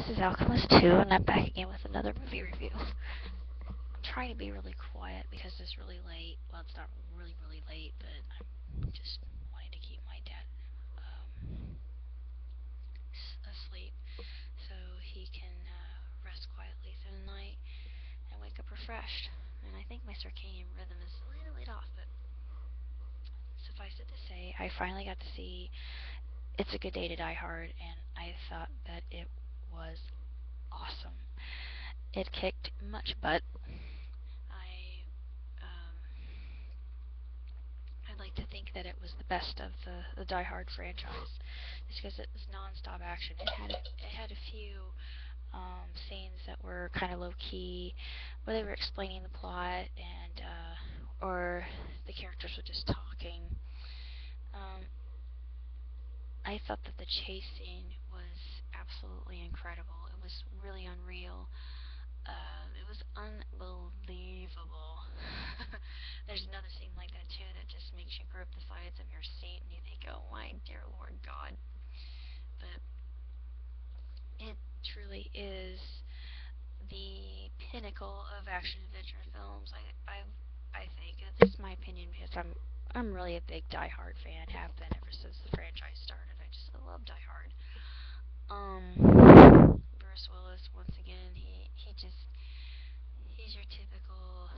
this is Alchemist 2, and I'm back again with another movie review. I'm trying to be really quiet because it's really late. Well, it's not really, really late, but I'm just wanting to keep my dad asleep so he can rest quietly through the night and wake up refreshed. And I think my circadian rhythm is a little bit off, but suffice it to say, I finally got to see It's a Good Day to Die Hard, and I thought that it was awesome. It kicked much butt. I um, I'd like to think that it was the best of the Die Hard franchise, just because it was non-stop action. It had a few scenes that were kind of low key, where they were explaining the plot and or the characters were just talking. Um, I thought that the chase scene was absolutely incredible. It was really unreal. It was unbelievable. There's another scene like that too that just makes you grip the sides of your seat and you think, oh my dear Lord God. But it truly is the pinnacle of action adventure films. I think that's my opinion because I'm really a big Die Hard fan. Have been ever since the franchise started. I love Die Hard. Bruce Willis once again. He's your typical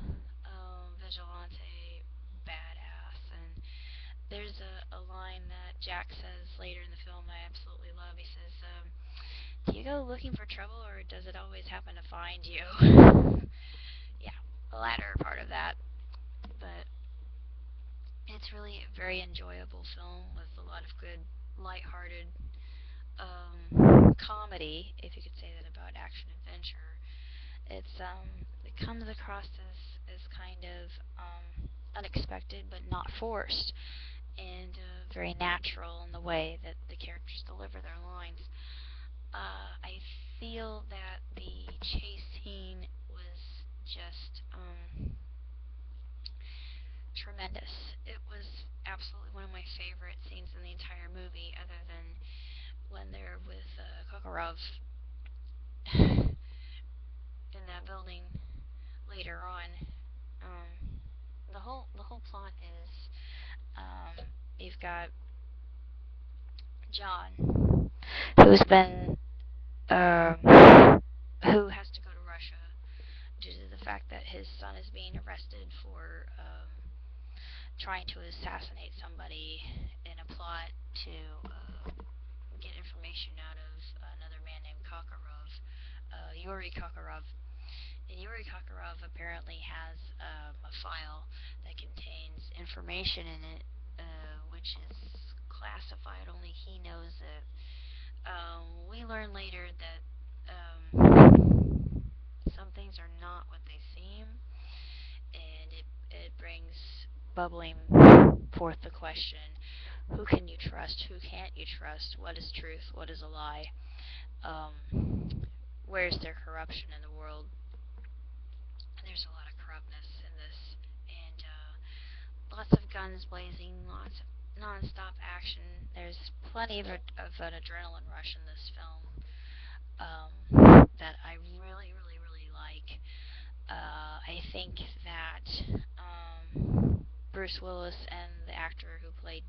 vigilante badass, and there's a line that Jack says later in the film that I absolutely love. He says, "Do you go looking for trouble, or does it always happen to find you?" Yeah, the latter part of that. But it's really a very enjoyable film with a lot of good, lighthearted comedy, if you could say that about action adventure. It comes across as kind of unexpected but not forced, and very natural in the way that the characters deliver their lines. I feel that the chase scene was just tremendous. It was absolutely one of my favorite scenes in the entire movie, other than when they're with Kokorov in that building later on. The whole plot is you've got John, who's been who has to go to Russia due to the fact that his son is being arrested for trying to assassinate somebody in a plot to get information out of another man named Kokorov, Yuri Kokorov. And Yuri Kokorov apparently has a file that contains information in it, which is classified. Only he knows it. We learn later that some things are not what they seem, and it brings bubbling forth the question: who can you trust? Who can't you trust? What is truth? What is a lie? Where is there corruption in the world? There's a lot of corruptness in this, and lots of guns blazing, lots of non-stop action. There's plenty of an adrenaline rush in this film that I really, really, really like. I think that Bruce Willis and the actor who played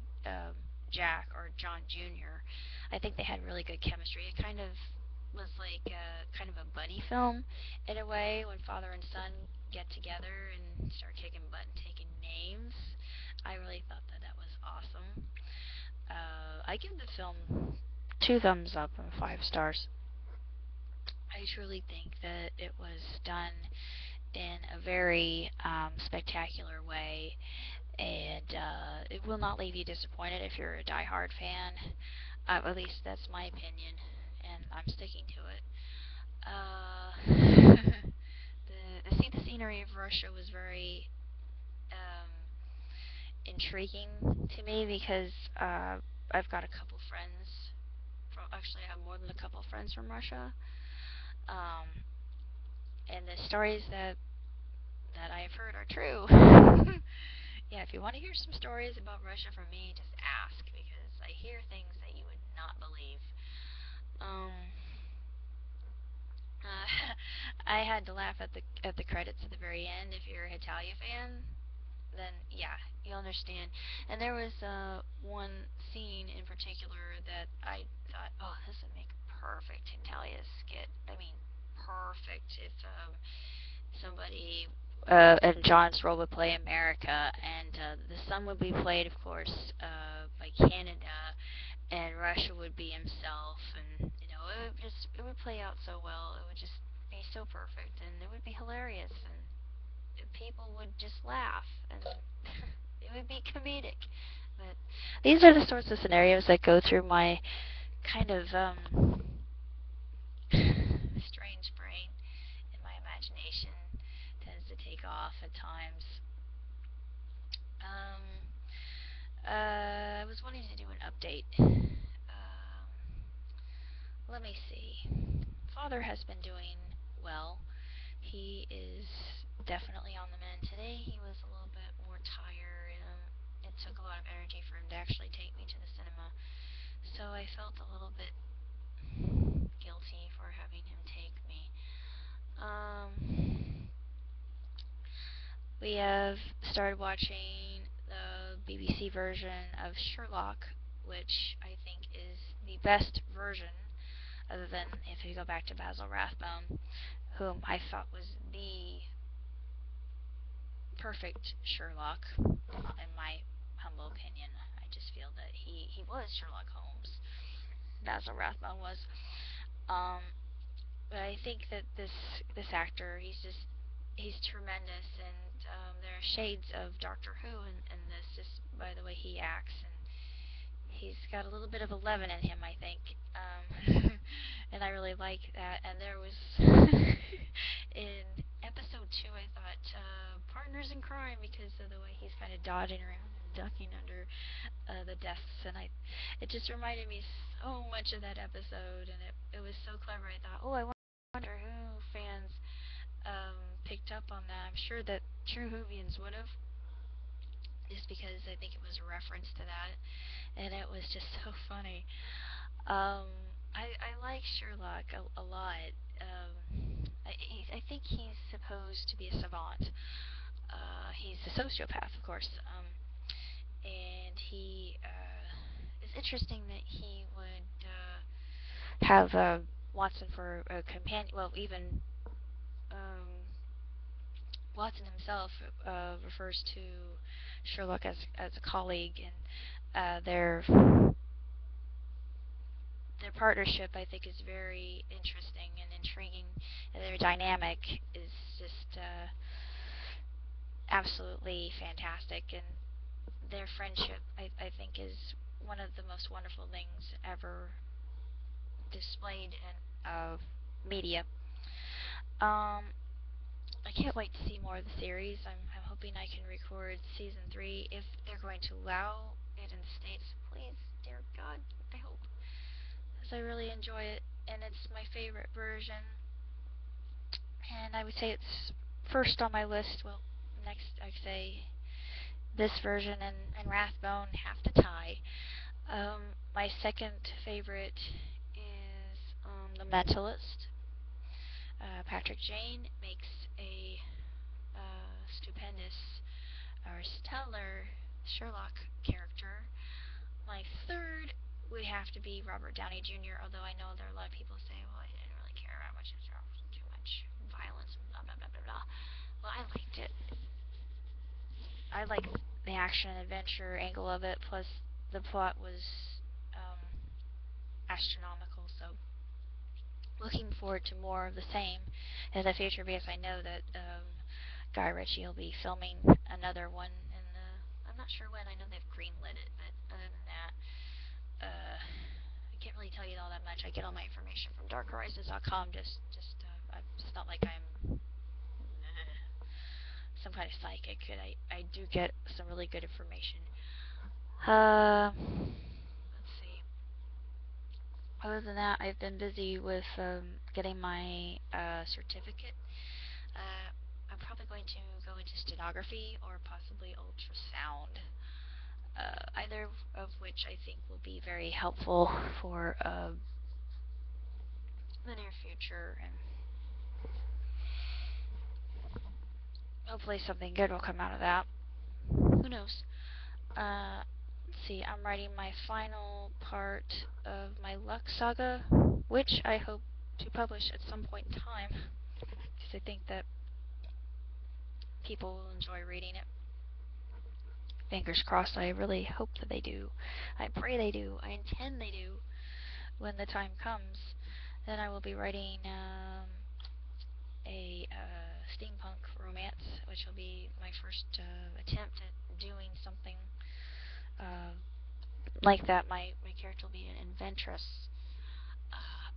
Jack, or John Jr., I think they had really good chemistry. It kind of was like kind of a buddy film in a way, when father and son get together and start kicking butt and taking names. I really thought that that was awesome. I give the film 2 thumbs up and 5 stars. I truly think that it was done in a very spectacular way, and it will not leave you disappointed if you're a die-hard fan. At least that's my opinion, and I'm sticking to it. The scenery of Russia was very intriguing to me because I've got a couple friends. Actually, I have more than a couple friends from Russia, um, and the stories that I have heard are true. Yeah, if you want to hear some stories about Russia from me, just ask, because I hear things that you would not believe. Um, had to laugh at the credits at the very end. If you're an Italia fan, then yeah, you'll understand. And there was one scene in particular that I thought, oh, this would make perfect Italia skit. I mean, perfect if somebody and John's role would play America, and the son would be played, of course, by Canada, and Russia would be himself, and it would play out so well. It would just be so perfect, and it would be hilarious, and people would just laugh, and it would be comedic. But these are the sorts of scenarios that go through my kind of strange brain, and my imagination tends to take off at times. Um, I was wanting to do an update. Let me see. Father has been doing well. He is definitely on the mend. Today he was a little bit more tired. It took a lot of energy for him to actually take me to the cinema. So I felt a little bit guilty for having him take me. We have started watching the BBC version of Sherlock, which I think is the best version, other than if you go back to Basil Rathbone, whom I thought was the perfect Sherlock, in my humble opinion. I just feel that he was Sherlock Holmes. Basil Rathbone was. Um, but I think that this actor, he's tremendous, and there are shades of Doctor Who in this, just by the way he acts, and he's got a little bit of 11 in him, I think, and I really like that. And there was in episode 2, I thought partners in crime, because of the way he's kind of dodging around and ducking under the desks, and it just reminded me so much of that episode, and it was so clever. I thought, oh, I wonder who fans picked up on that. I'm sure that true Whovians would have, just because I think it was a reference to that, and it was just so funny. Um, I like Sherlock a lot. I think he's supposed to be a savant. He's a sociopath, of course, and he it's interesting that he would have Watson for a companion. Well, even um, Watson himself refers to Sherlock as a colleague, and their partnership, I think, is very interesting and intriguing. And their dynamic is just absolutely fantastic, and their friendship, I think, is one of the most wonderful things ever displayed in media. Um, I can't wait to see more of the series. I'm hoping I can record season 3 if they're going to allow it in the States. Please, dear God, I hope. Because I really enjoy it, and it's my favorite version. And I would say it's first on my list. Well, next I'd say this version and Rathbone have to tie. My second favorite is The Mentalist. Patrick Jane makes a stupendous or stellar Sherlock character. My third would have to be Robert Downey Jr., although I know there are a lot of people say, well, I didn't really care that much. It's too much violence, blah, blah, blah, blah, blah. Well, I liked it. I liked the action and adventure angle of it, plus the plot was um, astronomical, so looking forward to more of the same in the future, because I know that Guy Ritchie will be filming another one, and I'm not sure when. I know they've greenlit it, but other than that, I can't really tell you all that much. I get all my information from darkhorizons.com. It's not like I'm some kind of psychic, and I do get some really good information. Let's see. Other than that, I've been busy with getting my certificate. I'm probably going to go into stenography or possibly ultrasound. Either of which I think will be very helpful for the near future. And hopefully something good will come out of that. Who knows? Let's see. I'm writing my final part of my Luck saga, which I hope to publish at some point in time, because I think that people will enjoy reading it. Fingers crossed. I really hope that they do. I pray they do. I intend they do. When the time comes, then I will be writing a steampunk romance, which will be my first attempt at doing something uh, like that. My character will be an inventress.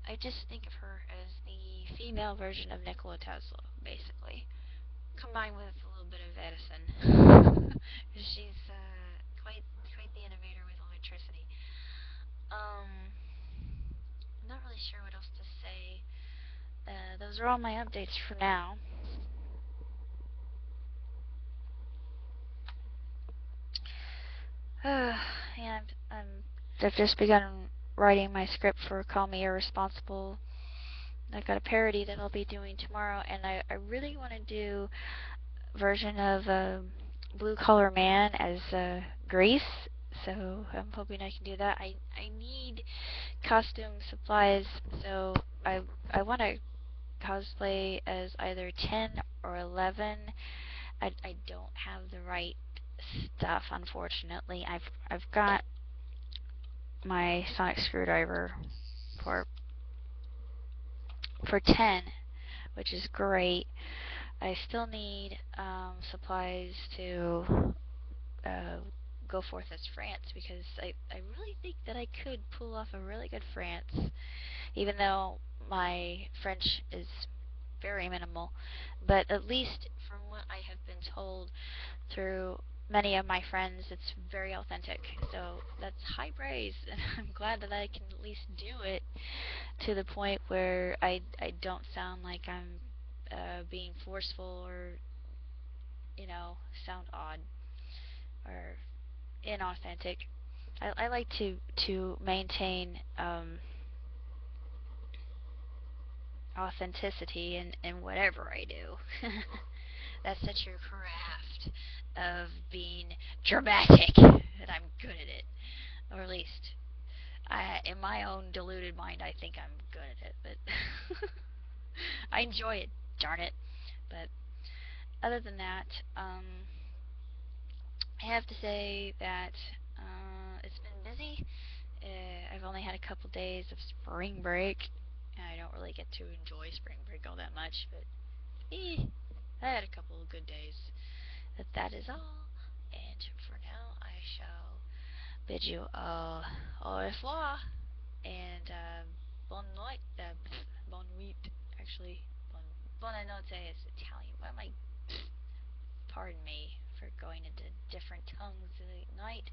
I just think of her as the female version of Nikola Tesla, basically, combined with a little bit of Edison. She's quite the innovator with electricity. I'm not really sure what else to say. Those are all my updates for now. And I've just begun writing my script for Call Me Irresponsible. I've got a parody that I'll be doing tomorrow, and I really want to do a version of Blue Collar Man as Grace. So I'm hoping I can do that. I need costume supplies, so I want to cosplay as either 10 or 11. I don't have the right stuff, unfortunately. I've got my sonic screwdriver for 10, which is great. I still need supplies to uh, go forth as France, because I really think that I could pull off a really good France, even though my French is very minimal. But at least from what I have been told through many of my friends, it's very authentic. So that's high praise, and I'm glad that I can at least do it to the point where I don't sound like I'm being forceful, or sound odd or inauthentic. I like to maintain authenticity in whatever I do. That's the true craft of being dramatic, and I'm good at it. Or at least, in my own deluded mind, I think I'm good at it, but I enjoy it, darn it. But other than that, I have to say that it's been busy. I've only had a couple days of spring break, and I don't really get to enjoy spring break all that much, but I had a couple of good days. But that is all, and for now, I shall bid you au revoir, and bonne nuit, bonne nuit, actually, bonne notte is Italian. What am I, pardon me for going into different tongues in the night,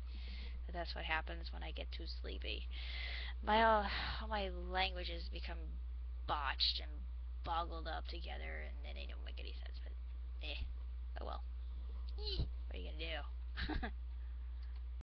but that's what happens when I get too sleepy. All my languages become botched and boggled up together, and then they don't make any sense, but oh well. What are you gonna do?